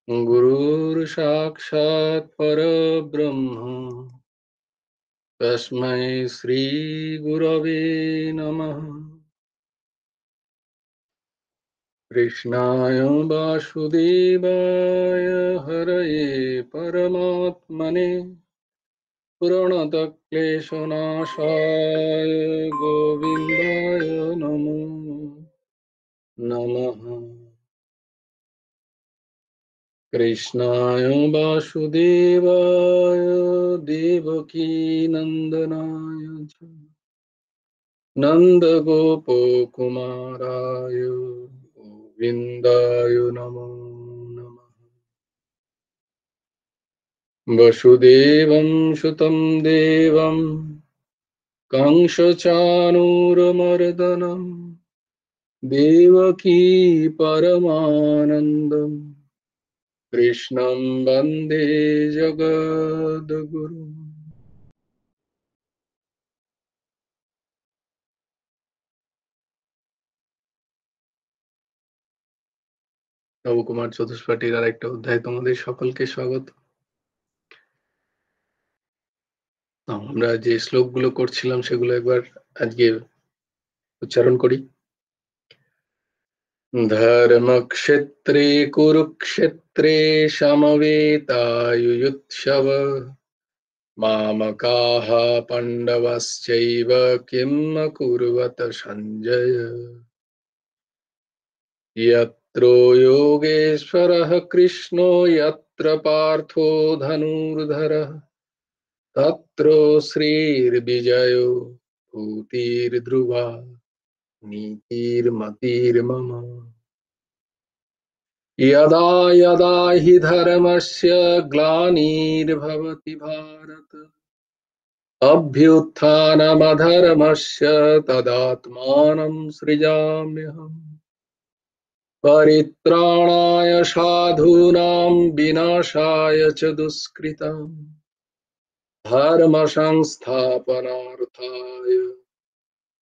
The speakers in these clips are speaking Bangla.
गुरुर्साक्षात् परब्रह्म तस्मै श्रीगुरवे नमः। कृष्णाय वासुदेवाय हरये परमात्मने प्रणतक्लेशनाशाय गोविन्दाय नमो नमः। कृष्णाय वासुदेवाय देवकीनन्दनाय च नन्दगोपकुमाराय गोविन्दाय नमो नमः। वसुदेवं सुतं देवं कंसचाणूरमर्दनं देवकी परमानन्दम् कृष्णं वन्दे जगद्गुरुम्। নবকুমার চতুষ্পাঠীর আর একটা অধ্যায় তোমাদের সকলকে স্বাগত। আমরা যে শ্লোকগুলো করছিলাম সেগুলো একবার আজকে উচ্চারণ করি। ধর্মক্ষেত্রে কুরুক্ষেত্রে সমবেতায়ুৎসব মামকাः পাণ্ডবশ্চৈব কিম অকুর্বত সঞ্জয় यत्र योगेश्वरः कृष्णो यत्र पार्थो धनुर्धरः तत्र श्रीर्विजयो भूतिर्ध्रुवा नीतिर्मतिर्मम। यदा यदा हि धर्मस्य ग्लानिर्भवति भारत अभ्युत्थानमधर्मस्य तदात्मानं सृजाम्यहम्। परित्राणाय साधूनां विनाशाय च दुष्कृताम् धर्म संस्थापनार्थाय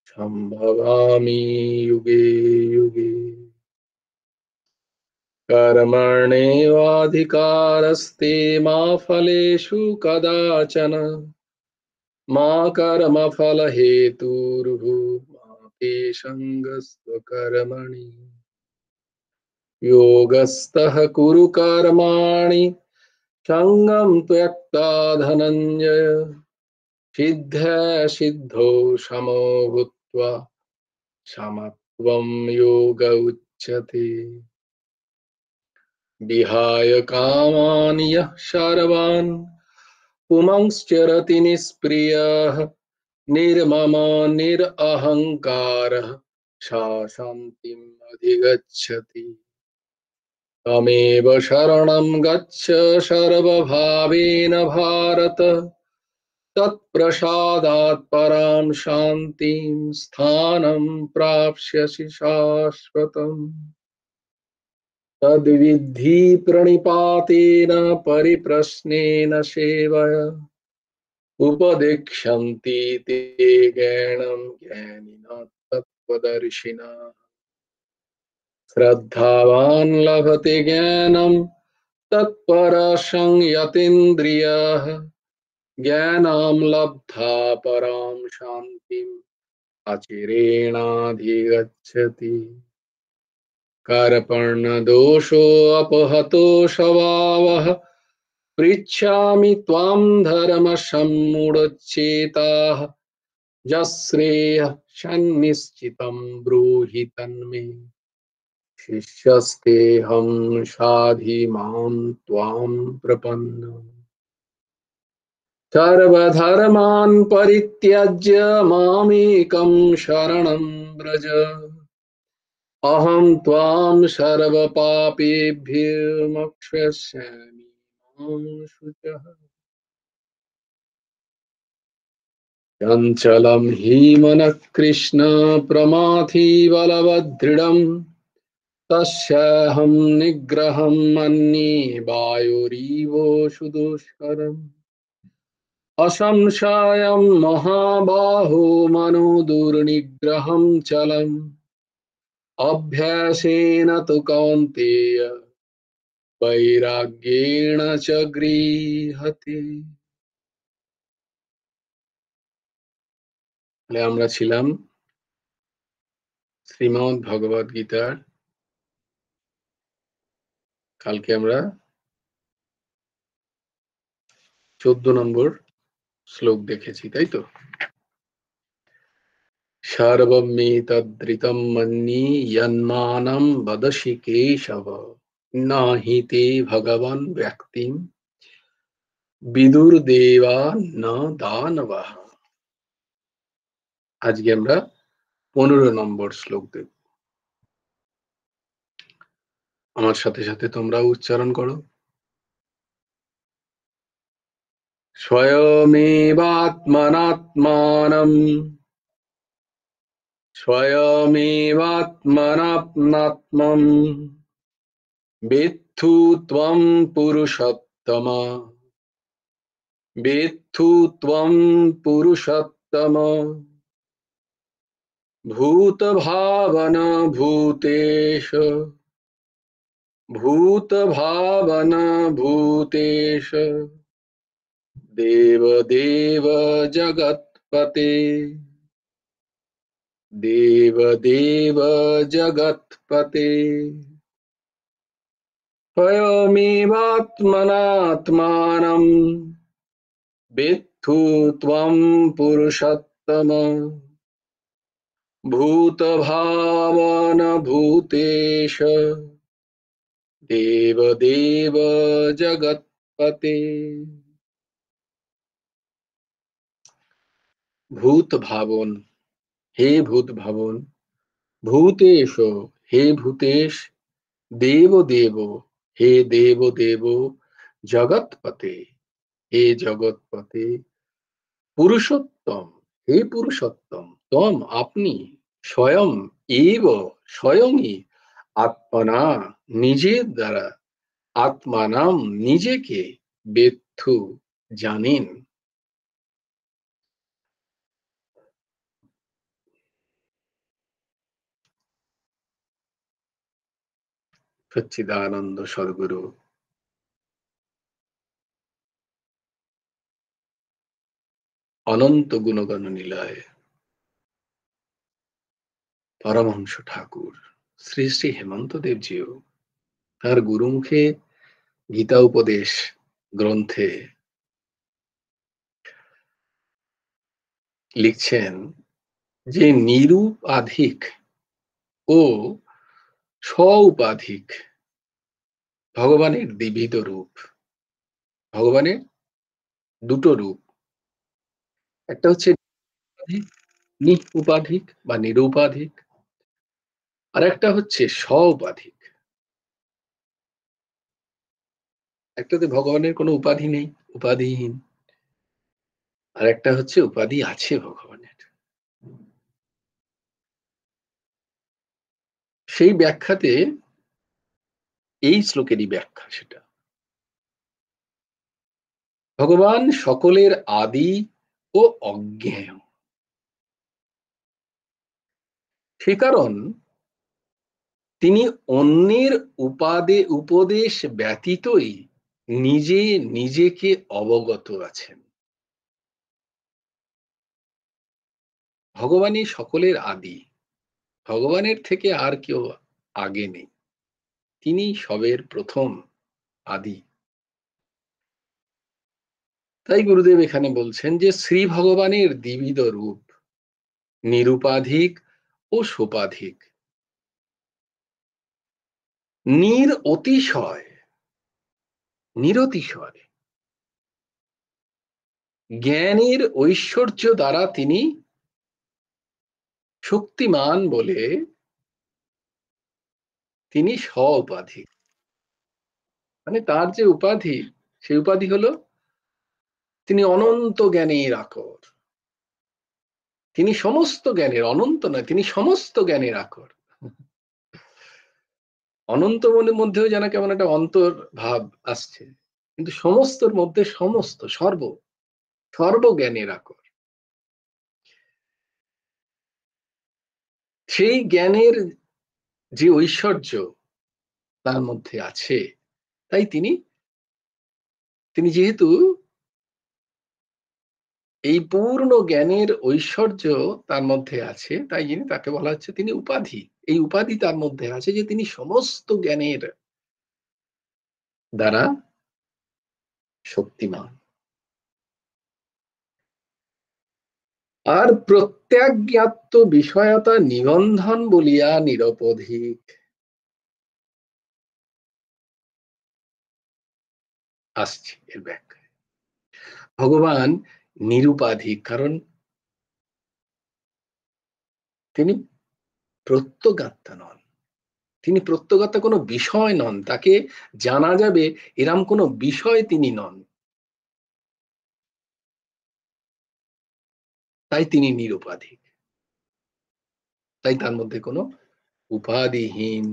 संभवामि युगे युगे। कर्मण्येवाधिकारस्ते मा फलेषु कदाचन मा कर्मफलहेतुर्भूर्मा ते सङ्गस्त्व कर्मणि योगस्थः कुरु कर्माणि संगं त्यक्त्वा धनञ्जय सिद्ध्या सिद्धौ समो भूत्वा समत्वं योग उच्यते। विहाय कामान् यः सर्वान् पुंश्चरति निष्क्रियः निर्ममो निरहङ्कारः सा शान्तिम् अधिगच्छति। तमेव शरणं गच्छ सर्वभावेन भारत तत्प्रसादात् परां शान्तिं स्थानं प्राप्स्यसि शाश्वतम्। तद्विद्धि प्रणिपातेन परिप्रश्नेन सेवया उपदेक्ष्यन्ति ते ज्ञानं ज्ञानिनः तत्त्वदर्शिनः। श्रद्धावान् लभते ज्ञानं तत्परः यतीन्द्रियः ज्ञानं लब्धा परां शान्तिम् अचिरेणाधिगच्छति। कार्पण्यदोषोऽपहतो स्वभावः पृच्छामि त्वां धर्मसम्मूढचेताः यश्रेयः सन्निश्चितं ब्रूहि तन्मे शिष्यस्तेऽहं साधि मां त्वां प्रपन्नम्। सर्वधर्मान् परित्यज्य मामेकं शरणं व्रज अहं त्वां सर्वपापेभ्यो मोक्षयिष्यामि मा शुचः। चञ्चलं हि मनः कृष्ण प्रमाथि बलवदृढम् तस्याहं निग्रहं मन्ये वायुरिवोषु दुष्करम्। असंशयं महाबाहो मनो दुर्निग्रहं चलम् अभ्यासेन तु कौन्तेय বৈরাগ্যেণ চ গৃহতে। তাহলে আমরা ছিলাম শ্রীমদ্ ভগবদ গীতার, কালকে আমরা 14 নম্বর শ্লোক দেখেছি, তাই তো? সর্বমেতদৃतं মন্যে যন্মাनं বদসি কেশব, নাহি তে ভগবান ব্যক্তিম বিদুর্দেবা ন দানবাঃ। আজকে আমরা 15 নম্বর শ্লোক দেখব। আমার সাথে সাথে তোমরাও উচ্চারণ করো। স্বয়মেবাত্মনাত্মানম স্বয়মেবাত্মনাত্মাত্মম বেত্থু ত্বং পুরুষোত্তম, বেত্থু ত্বং পুরুষোত্তম, ভূতভাবন ভূতেশ, ভূতভাবন ভূতেশ, দেবদেব জগৎপতে, দেবদেব জগৎপতে। স্বয়মেবাত্মনাত্মানম বেত্থু ত্বং পুরুষোত্তম, ভূতভাবন ভূতেশ, দেবদেব জগৎপতে। ভূত ভাবন, হে ভূত ভাবন, ভূতেশ, হে ভূতেশ, দেব দেব, হে দেব দেব, জগৎপতে, হে জগৎপতে, পুরুষোত্তম, হে পুরুষোত্তম, তম আপনি, স্বয়ং এব, স্বয়ংই, আত্মনা নিজের দ্বারা, আত্মানাম নিজেকে, বেত্থু জানেন। সচ্চিদানন্দ সদ্গুরু অনন্ত গুণগণ নিলয় পরমহংস ঠাকুর শ্রী শ্রী হেমন্ত দেবজিও তার গুরুমুখে গীতা উপদেশ গ্রন্থে লিখছেন যে নিরূপাধিক ও স্বউপাধিক ভগবানের দ্বিবিধ রূপ। ভগবানের দুটো রূপ, একটা হচ্ছে নিরূপাধিক বা নিরূপাধিক, আর একটা হচ্ছে স্বউপাধিক। একটাতে ভগবানের কোনো উপাধি নেই, উপাধিহীন, আর একটা হচ্ছে উপাধি আছে ভগবানের। সেই ব্যাখ্যাতে এই শ্লোকেরই ব্যাখ্যা সেটা। ভগবান সকলের আদি ও অজ্ঞেয়, সে কারণ তিনি অন্যের উপদেশ ব্যতীতই নিজে নিজেকে অবগত আছেন। ভগবানই সকলের আদি, ভগবানের থেকে আর কেউ আগে নেই, তিনি সবের প্রথম, আদি। তাই গুরুদেব এখানে বলছেন যে শ্রী ভগবানের দ্বিবিধ রূপ, নিরূপাধিক ও সোপাধিক। অতিশয়, নিরতিশয় জ্ঞানের ঐশ্বর্য দ্বারা তিনি শক্তিমান বলে তিনি স্ব-উপাধিক। মানে তার যে উপাধি, সেই উপাধি হলো তিনি অনন্ত জ্ঞানের আকর, তিনি সমস্ত জ্ঞানের, অনন্ত নয়, তিনি সমস্ত জ্ঞানের আকর। অনন্ত মনের মধ্যেও যেন কেমন একটা অন্তর ভাব আসছে, কিন্তু সমস্তর মধ্যে সমস্ত, সর্বজ্ঞানের আকর। সেই জ্ঞানের যে ঐশ্বর্য তার মধ্যে আছে, তাই তিনি যেহেতু এই পূর্ণ জ্ঞানের ঐশ্বর্য তার মধ্যে আছে, তাই তাকে বলা হচ্ছে তিনি উপাধি। এই উপাধি তার মধ্যে আছে যে তিনি সমস্ত জ্ঞানের দ্বারা শক্তিমান। আর প্রত্যাজ্ঞাত বিষয়তা নিবন্ধন বলিয়া নিরপধিক। আসছে এর ব্যাখ্যা। ভগবান নিরুপাধিক, কারণ তিনি প্রত্যগাত্মা নন। তিনি প্রত্যগাত্মা কোনো বিষয় নন, তাকে জানা যাবে এরম কোনো বিষয় তিনি নন, তাই তিনি নিরুপাধিক। তাই তার মধ্যে কোনো উপাধিহীন,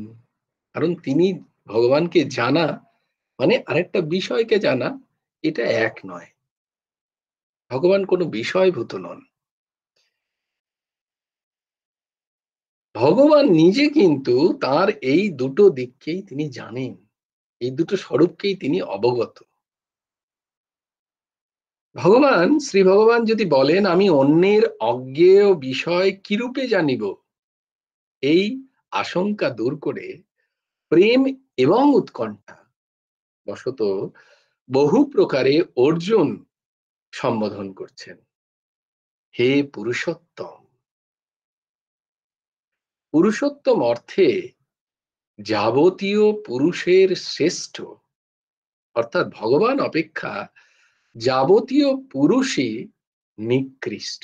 কারণ তিনি ভগবানকে জানা মানে আরেকটা বিষয়কে জানা, এটা এক নয়। ভগবান কোনো বিষয়ভূত নন। ভগবান নিজে কিন্তু তার এই দুটো দিককেই তিনি জানেন, এই দুটো স্বরূপকেই তিনি অবগত। ভগবান, শ্রী ভগবান যদি বলেন আমি অন্যের অজ্ঞেয় বিষয় কিরূপে জানিব, এই আশঙ্কা দূর করে প্রেম এবং উৎকণ্ঠা বশত বহু প্রকারে অর্জুন সম্বোধন করছেন, হে পুরুষোত্তম। পুরুষোত্তম অর্থে যাবতীয় পুরুষের শ্রেষ্ঠ, অর্থাৎ ভগবান অপেক্ষা যাবতীয় পুরুষই নিকৃষ্ট।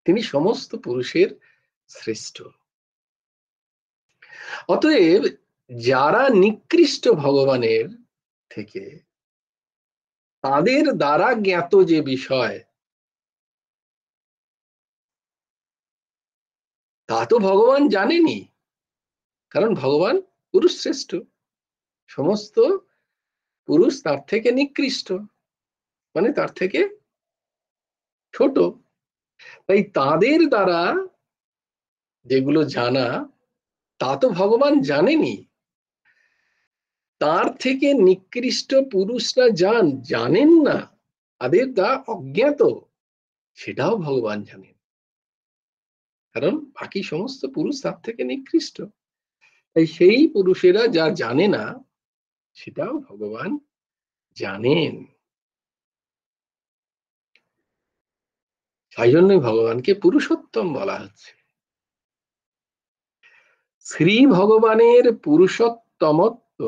তিনি সমস্ত পুরুষের শ্রেষ্ঠ। অতএব যারা নিকৃষ্ট ভগবানের থেকে, তাদের দ্বারা জ্ঞাত যে বিষয়, তা তো ভগবান জানেনি, কারণ ভগবান পুরুষ শ্রেষ্ঠ, সমস্ত পুরুষ তার থেকে নিকৃষ্ট, মানে তার থেকে ছোট। তাই তাদের দ্বারা যেগুলো জানা, তা তো ভগবান জানেনি। তার থেকে নিকৃষ্ট পুরুষরা জানেন না, তাদের তা অজ্ঞাত, সেটাও ভগবান জানেন, কারণ বাকি সমস্ত পুরুষ তার থেকে নিকৃষ্ট। তাই সেই পুরুষেরা যা জানে না, সেটাও ভগবান জানেন। তাই জন্যই ভগবানকে পুরুষোত্তম বলা হচ্ছে। শ্রী ভগবানের পুরুষোত্তমত্ব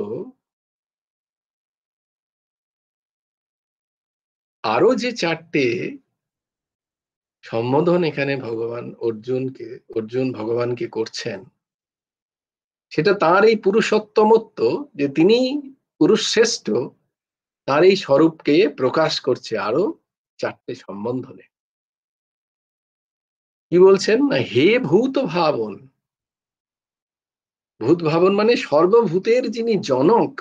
আরো যে চারটে সম্বোধন এখানে অর্জুন ভগবানকে করছেন, সেটা তার এই পুরুষোত্তমত্ব, যে তিনি পুরুষ শ্রেষ্ঠ, তার এই স্বরূপকে প্রকাশ করছে আরো চারটে সম্বোধনে। কি বলছেন না, হে ভূত ভাবন। ভূত ভাবন মানে সর্বভূতের যিনি জনক,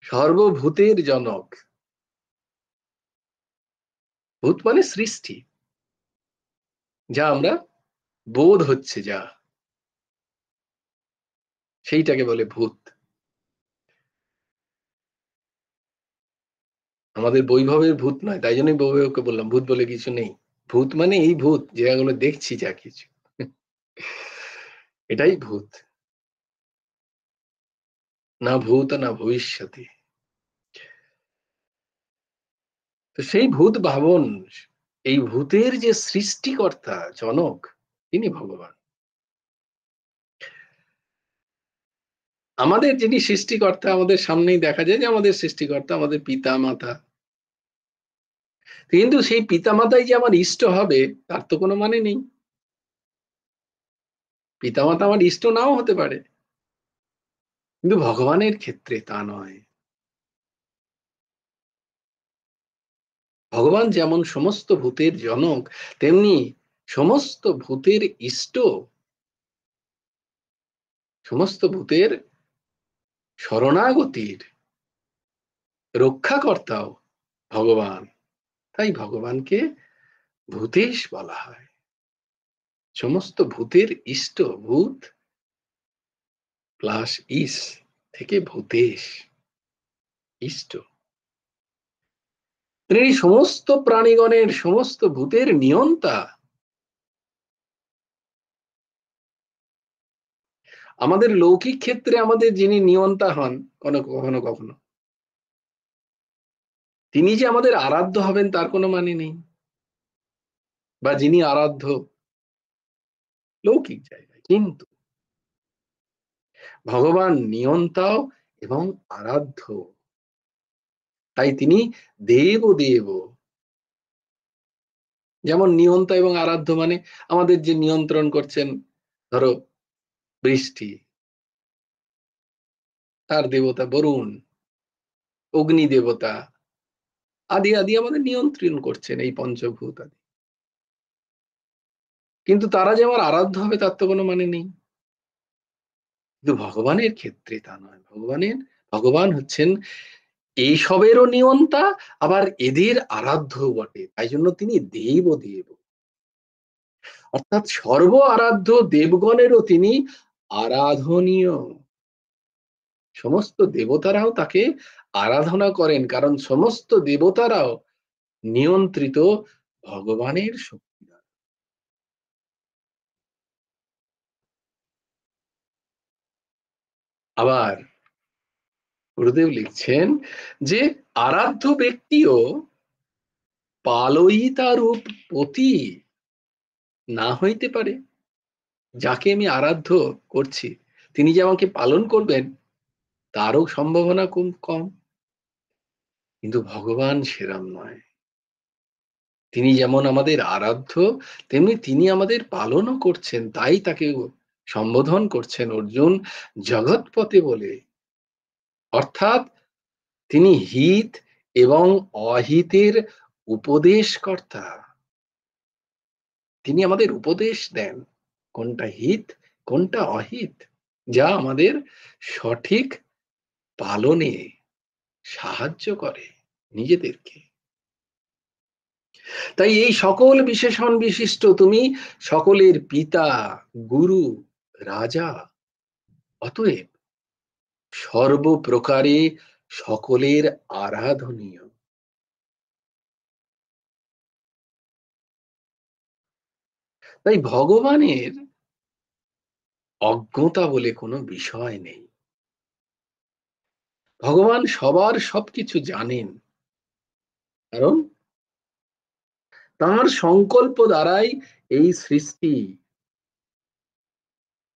সর্বভূতের জনক। ভূত মানে সৃষ্টি, যা আমরা বোধ হচ্ছে, যা সেইটাকে বলে ভূত। আমাদের বৈভবের ভূত নয়, তাই জন্যই বৈভবকে বললাম ভূত বলে কিছু নেই। ভূত মানে এই ভূত যেগুলো দেখছি, যা কিছু, এটাই ভূত, না ভূত না ভবিষ্যতে। তো সেই ভূত ভাবন, এই ভূতের যে সৃষ্টিকর্তা জনক, তিনি ভগবান। আমাদের যিনি সৃষ্টিকর্তা, আমাদের সামনেই দেখা যায় যে আমাদের সৃষ্টিকর্তা আমাদের পিতা মাতা, কিন্তু সেই পিতা মাতাই যে আমার ইষ্ট হবে তার তো কোনো মানে নেই। পিতা মাতা আমার ইষ্ট নাও হতে পারে, কিন্তু ভগবানের ক্ষেত্রে তা নয়। ভগবান যেমন সমস্ত ভূতের জনক, তেমনি সমস্ত ভূতের ইষ্ট, সমস্ত ভূতের শরণাগতির রক্ষাকর্তাও ভগবান। তাই ভগবানকে ভূতেশ বলা হয়। সমস্ত ভূতের ইষ্ট ভূত, প্লাস ইস থেকে ভূতেশ, ইষ্ট। তিনি সমস্ত প্রাণীগণের, সমস্ত ভূতের নিয়ন্তা। আমাদের লৌকিক ক্ষেত্রে আমাদের যিনি নিয়ন্তা হন কখনো কখনো, তিনি যে আমাদের আরাধ্য হবেন তার কোনো মানে নেই, বা যিনি আরাধ্য লৌকিক জায়গায়, কিন্তু ভগবান নিয়ন্তাও এবং আরাধ্য। তাই তিনি দেব দেব। যেমন নিয়ন্তা এবং আরাধ্য মানে আমাদের যে নিয়ন্ত্রণ করছেন, ধরো বৃষ্টি, তার দেবতা বরুণ, অগ্নি দেবতা আদি আদি আমাদের নিয়ন্ত্রণ করছেন, এই পঞ্চভূত আদি। কিন্তু তারা যে আমার আরাধ্য হবে তার তো কোনো মানে নেই। কিন্তু ভগবানের ক্ষেত্রে তা নয়। ভগবান হচ্ছেন এইসবেরও নিয়ন্তা, আবার এদের আরাধ্য বটে। তাই জন্য তিনি দেব দেব, অর্থাৎ সর্ব আরাধ্য দেবগণেরও তিনি আরাধনীয়। সমস্ত দেবতারাও তাকে আরাধনা করেন, কারণ সমস্ত দেবতারাও নিয়ন্ত্রিত ভগবানের শক্তি দ্বারা। আবার গুরুদেব লিখছেন যে আরাধ্য ব্যক্তিও পালয়িতা রূপ পতি না হইতে পারে। যাকে আমি আরাধ্য করছি তিনি যে আমাকে পালন করবেন তারও সম্ভাবনা খুব কম। কিন্তু ভগবান সেরম নয়। তিনি যেমন আমাদের আরাধ্য, তেমনি তিনি আমাদের পালনও করছেন। তাই তাকে সম্বোধন করছেন অর্জুন জগৎপতি বলে। অর্থাৎ তিনি হিত এবং অহিতের উপদেশকর্তা। তিনি আমাদের উপদেশ দেন কোনটা হিত কোনটা অহিত, যা আমাদের সঠিক পালনে সাহায্য করে নিজেদেরকে। তাই এই সকল বিশেষণ বিশিষ্ট তুমি সকলের পিতা, গুরু, রাজা, অতএব সর্বপ্রকারে সকলের আরাধনীয়। তাই ভগবানের অজ্ঞতা বলে কোনো বিষয় নেই। ভগবান সবার সবকিছু জানেন, কারণ তাঁর সংকল্প দ্বারাই এই সৃষ্টি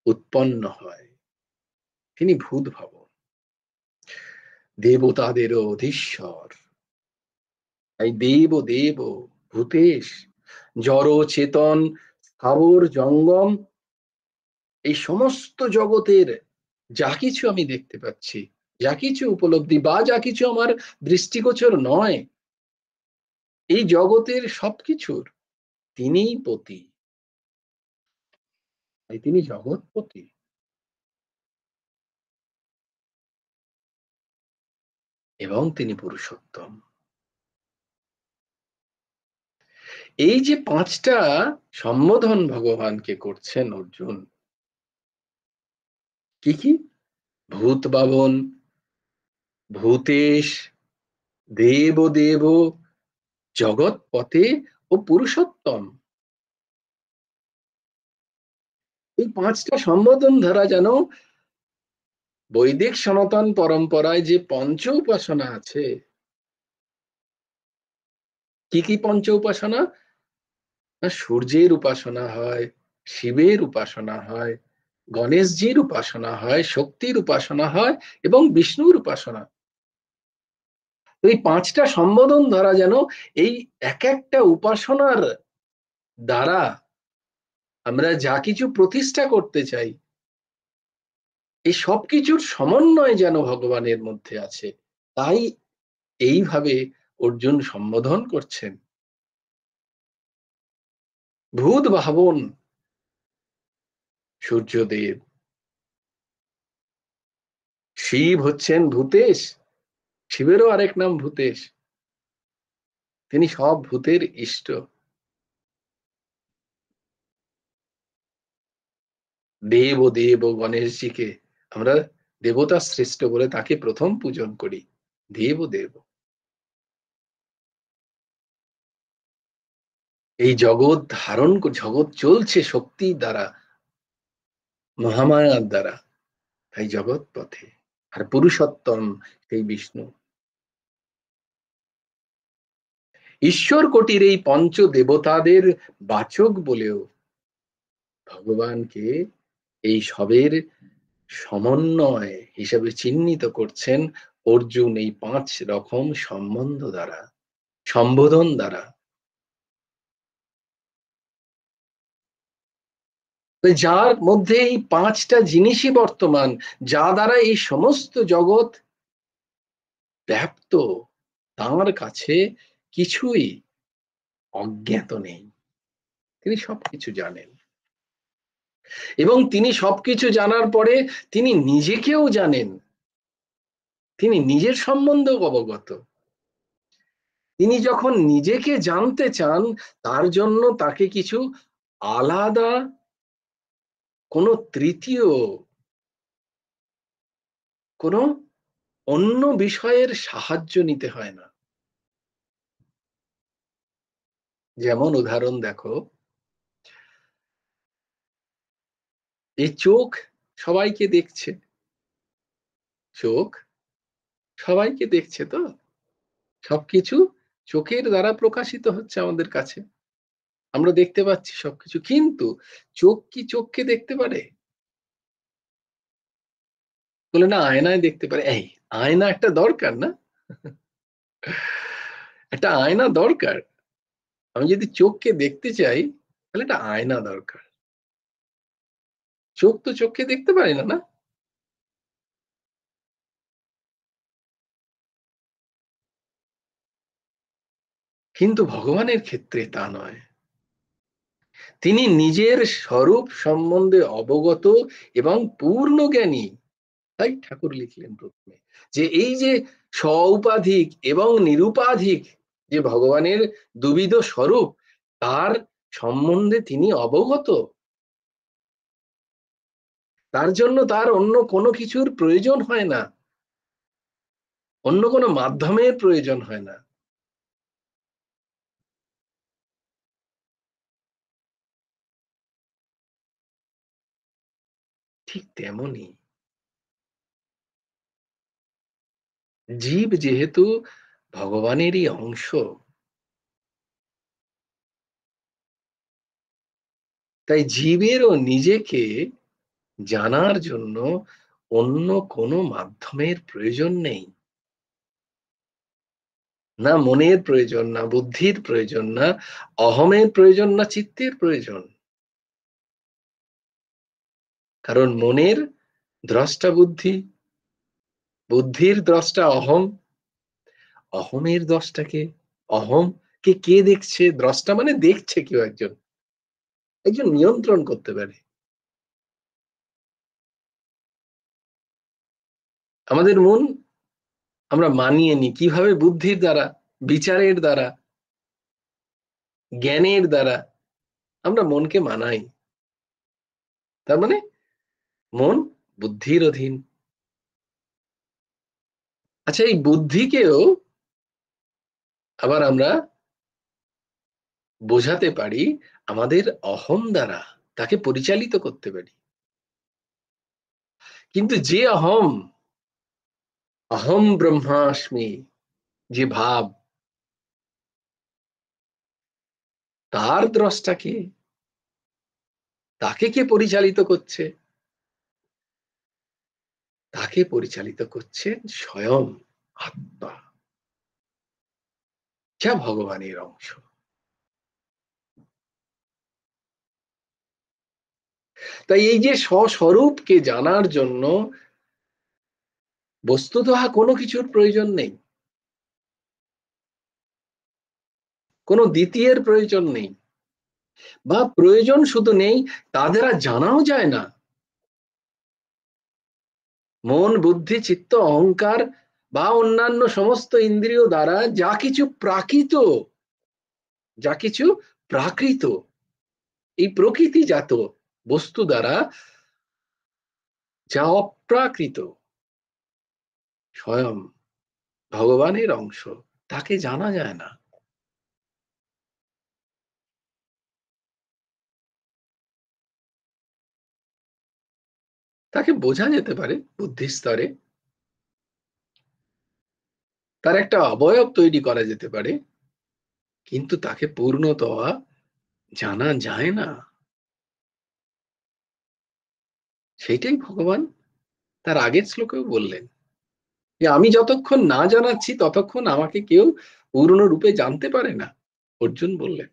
উৎপন্ন হয়। তিনি ভূত ভাবন, দেবতাদেরও অধীশ্বর। তাই দেব দেব, ভূতেশ, জড় চেতন, স্থাবর জঙ্গম, এই সমস্ত জগতের যা কিছু আমি দেখতে পাচ্ছি, যা কিছু উপলব্ধি বা যা কিছু আমার দৃষ্টিগোচর নয়, এই জগতের সবকিছুর তিনিই পতি। তাই তিনি জগৎপতি এবং তিনি পুরুষোত্তম। এই যে পাঁচটা সম্বোধন ভগবানকে করছেন অর্জুন, কি কি? ভূত বাবন, ভূতেশ, দেব দেব, জগৎপতে ও পুরুষোত্তম। এই পাঁচটা সম্বোধন ধারা যেন বৈদিক সনাতন পরম্পরায় যে পঞ্চ উপাসনা আছে, কি কি পঞ্চ উপাসনা? না, সূর্যের উপাসনা হয়, শিবের উপাসনা হয়, গণেশজির উপাসনা হয়, শক্তির উপাসনা হয় এবং বিষ্ণুর উপাসনা। এই পাঁচটা সম্বোধন দ্বারা যেন এই এক একটা উপাসনার দ্বারা আমরা যা কিছু প্রতিষ্ঠা করতে চাই, এই সব কিছুর সমন্বয় যেন ভগবানের মধ্যে আছে। তাই এইভাবে অর্জুন সম্বোধন করছেন। ভূত ভাবন সূর্যদেব, শিব হচ্ছেন ভূতেশ, শিবেরও আরেক নাম ভূতেশ, তিনি সব ভূতের ইষ্ট। দেব দেব গণেশজিকে আমরা দেবতা শ্রেষ্ঠ বলে তাকে প্রথম পূজন করি। দেব দেব। এই জগৎ ধারণ, জগৎ চলছে শক্তির দ্বারা, মহামায়ার দ্বারা, তাই জগৎ পথে। আর পুরুষোত্তম সেই বিষ্ণু। ঈশ্বর কোটির এই পঞ্চ দেবতাদের বাচক বলেও ভগবানকে এই সবের সমন্বয় হিসেবে চিহ্নিত করছেন অর্জুন এই 5 রকম সম্বন্ধ দ্বারা, সম্বোধন দ্বারা। যার মধ্যে এই 5টা জিনিসই বর্তমান, যা দ্বারা এই সমস্ত জগৎ ব্যাপ্ত, তাঁর কাছে কিছুই অজ্ঞাত নেই। তিনি সবকিছু জানেন এবং তিনি সবকিছু জানার পরে তিনি নিজেকেও জানেন, তিনি নিজের সম্বন্ধেও অবগত। তিনি যখন নিজেকে জানতে চান, তার জন্য তাকে কিছু আলাদা কোনো তৃতীয় কোনো অন্য বিষয়ের সাহায্য নিতে হয় না। যেমন উদাহরণ দেখো, এই চোখ সবাইকে দেখছে, চোখ সবাইকে দেখছে, তো সবকিছু চোখের দ্বারা প্রকাশিত হচ্ছে আমাদের কাছে, আমরা দেখতে পাচ্ছি সবকিছু। কিন্তু চোখ কি চোখকে দেখতে পারে? বলে না, আয়নায় দেখতে পারে। এই আয়না একটা দরকার না? একটা আয়না দরকার। আমি যদি চোখকে দেখতে চাই, তাহলে একটা আয়না দরকার। চোখ তো চোখকে দেখতে পারে না, না? কিন্তু ভগবানের ক্ষেত্রে তা নয়। তিনি নিজের স্বরূপ সম্বন্ধে অবগত এবং পূর্ণ জ্ঞানী। তাই ঠাকুর লিখলেন প্রথমে যে এই যে স্বউপাধিক এবং নিরুপাধিক যে ভগবানের দুবিধ স্বরূপ, তার সম্বন্ধে তিনি অবগত। তার জন্য তার অন্য কোনো কিছুর প্রয়োজন হয় না, অন্য কোনো মাধ্যমের প্রয়োজন হয় না। ঠিক তেমনি জীব যেহেতু ভগবানেরই অংশ, তাই জীবেরও নিজেকে জানার জন্য অন্য কোনো মাধ্যমের প্রয়োজন নেই। না মনের প্রয়োজন, না বুদ্ধির প্রয়োজন, না অহমের প্রয়োজন, না চিত্তের প্রয়োজন। কারণ মনের দ্রষ্টা বুদ্ধি, বুদ্ধির দ্রষ্টা অহম, অহমের দ্রষ্টাকে, অহম কে কে দেখছে? দ্রষ্টা মানে দেখছে কেউ একজন, একজন নিয়ন্ত্রণ করতে পারে। আমাদের মন আমরা মানিয়ে নি কিভাবে? বুদ্ধির দ্বারা, বিচারের দ্বারা, জ্ঞানের দ্বারা আমরা মনকে মানাই। তার মানে মন বুদ্ধির অধীন। আচ্ছা, এই বুদ্ধিকেও আবার আমরা বোঝাতে পারি আমাদের অহম দ্বারা, তাকে পরিচালিত করতে পারি। কিন্তু যে অহম, অহম ব্রহ্মাস্মি, যে ভাব, তার দ্রষ্টাকে, তাকে কে পরিচালিত করছে? তাকে পরিচালিত করছেন স্বয়ং আত্মা, যা ভগবানের অংশ। তাই এই যে স্বস্বরূপকে জানার জন্য বস্তুতঃ কোনো কিছুর প্রয়োজন নেই, কোনো দ্বিতীয়ের প্রয়োজন নেই, বা প্রয়োজন শুধু নেই, তা দ্বারা জানাও যায় না। মন, বুদ্ধি, চিত্ত, অহংকার বা অন্যান্য সমস্ত ইন্দ্রিয় দ্বারা যা কিছু প্রাকৃত, যা কিছু প্রাকৃত, এই প্রকৃতিজাত বস্তু দ্বারা যা অপ্রাকৃত, স্বয়ং ভগবানের অংশ, তাকে জানা যায় না। তাকে বোঝা যেতে পারে বুদ্ধির স্তরে, তার একটা অবয়ব তৈরি করা যেতে পারে, কিন্তু তাকে পূর্ণতয়া জানা যায় না। সেইটাই ভগবান তার আগের শ্লোকেও বললেন, যে আমি যতক্ষণ না জানাচ্ছি ততক্ষণ আমাকে কেউ পূর্ণরূপে জানতে পারে না। অর্জুন বললেন,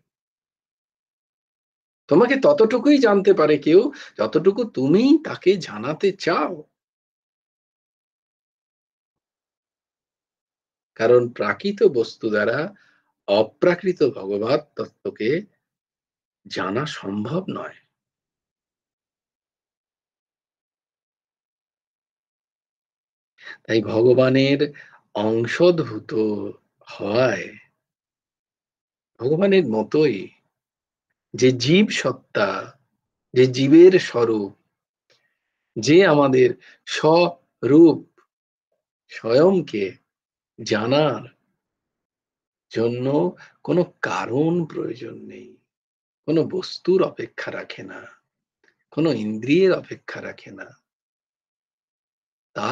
তোমাকে ততটুকুই জানতে পারে কেউ যতটুকু তুমি তাকে জানাতে চাও। কারণ প্রাকৃত বস্তু দ্বারা অপ্রাকৃত ভগবত তত্ত্বকে জানা সম্ভব নয়। তাই ভগবানের অংশধূত হওয়ায়, ভগবানের মতোই যে জীব সত্তা, যে জীবের স্বরূপ, যে আমাদের স্বরূপ স্বয়ংকে জানার জন্য কোনো কারণ প্রয়োজন নেই, কোনো বস্তুর অপেক্ষা রাখে না, কোনো ইন্দ্রিয়ের অপেক্ষা রাখে না। তা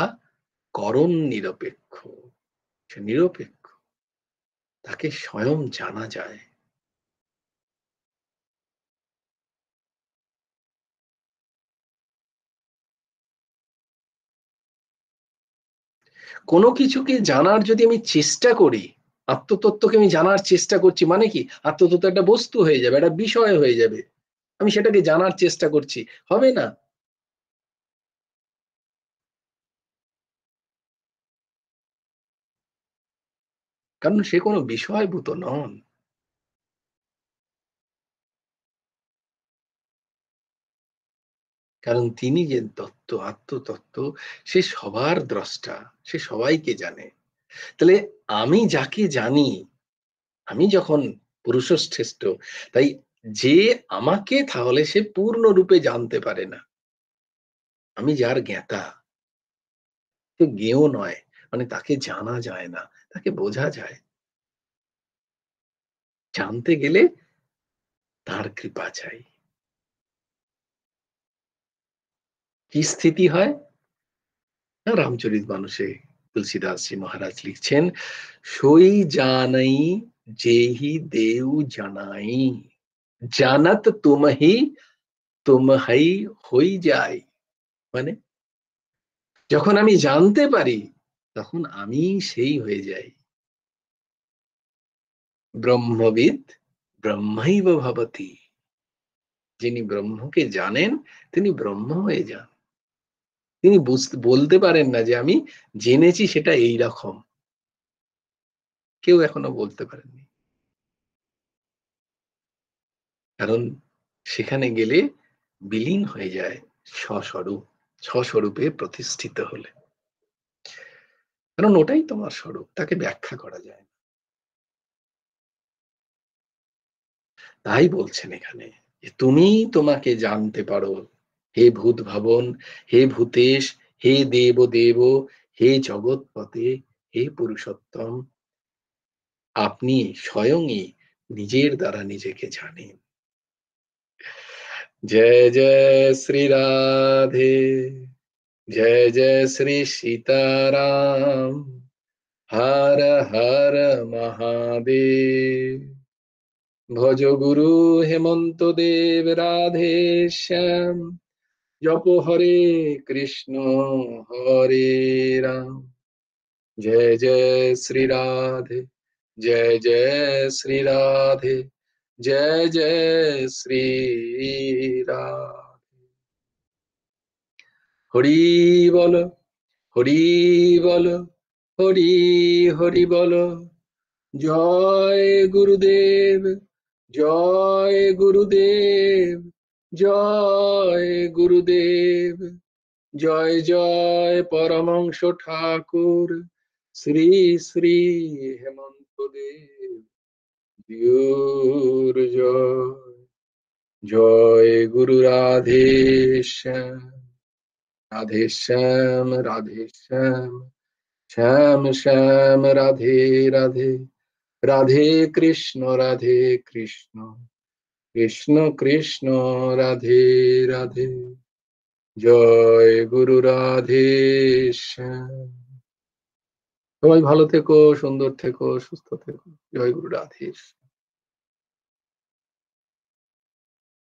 করণ নিরপেক্ষ, সে নিরপেক্ষ, তাকে স্বয়ং জানা যায়। কোনো কিছুকে জানার যদি আমি চেষ্টা করি, আত্মতত্ত্বকে আমি জানার চেষ্টা করছি, মানে কি আত্মতত্ত্ব একটা বস্তু হয়ে যাবে, একটা বিষয় হয়ে যাবে, আমি সেটাকে জানার চেষ্টা করছি, হবে না। কারণ সে কোনো বিষয়ভূত নন। কারণ তিনি যে তত্ত্ব, আত্মতত্ত্ব, সে সবার দ্রষ্টা, সে সবাইকে জানে। তাহলে আমি যাকে জানি, আমি যখন পুরুষশ্রেষ্ঠ, তাই যে আমাকে, তাহলে সে পূর্ণরূপে জানতে পারে না। আমি যার জ্ঞাতা, সে জ্ঞেয় নয়, মানে তাকে জানা যায় না, তাকে বোঝা যায়। জানতে গেলে তার কৃপা চাই। কি স্থিতি হয় না, রামচরিত মানুষে তুলসীদাসজি মহারাজ লিখছেন, সই জানাই যেহি দেউ জানাই, জানাত তুমহি তুমহাই হই যায়। মানে যখন আমি জানতে পারি, তখন আমি সেই হয়ে যাই। ব্রহ্মবিদ ব্রহ্মৈব ভবতি, যিনি ব্রহ্মকে জানেন তিনি ব্রহ্ম হয়ে যান। তিনি বলতে পারেন না যে আমি জেনেছি সেটা এই রকম, কেউ এখনো বলতে পারেননি। কারণ সেখানে গেলে বিলীন হয়ে যায় স্বস্বরূপ, স্বস্বরূপে প্রতিষ্ঠিত হলে। কারণ ওটাই তোমার স্বরূপ, তাকে ব্যাখ্যা করা যায় না। তাই বলছেন এখানে যে তুমি তোমাকে জানতে পারো, হে ভূত ভবন, হে ভূতেশ, হে দেব দেব, হে জগৎপতে, হে পুরুষোত্তম, আপনি স্বয়ংই নিজের দ্বারা নিজেকে জানেন। जय जय श्री राधे, जय जय श्री सीताराम, हर हर महादेव। भज गुरु हेमंत देव राधे श्याम, जप हरे कृष्ण हरे राम। जय जय श्री राधे, जय जय श्री राधे, जय जय श्री राधे। হরি বল, হরি বল, হরি হরি বল। জয় গুরুদেব, জয় গুরুদেব, জয় গুরুদেব। জয় জয় পরমংশ ঠাকুর শ্রী শ্রী হেমন্ত দেব জিউর জয়। জয় গুরু রাধেশ্যাম। রাধে শ্যাম, রাধে শ্যাম, শ্যাম শ্যাম রাধে রাধে, রাধে কৃষ্ণ, রাধে কৃষ্ণ, কৃষ্ণ কৃষ্ণ রাধে রাধে। জয় গুরু রাধে শ্যাম। সবাই ভালো থেকো, সুন্দর থেকো, সুস্থ থেকো। জয় গুরু রাধে।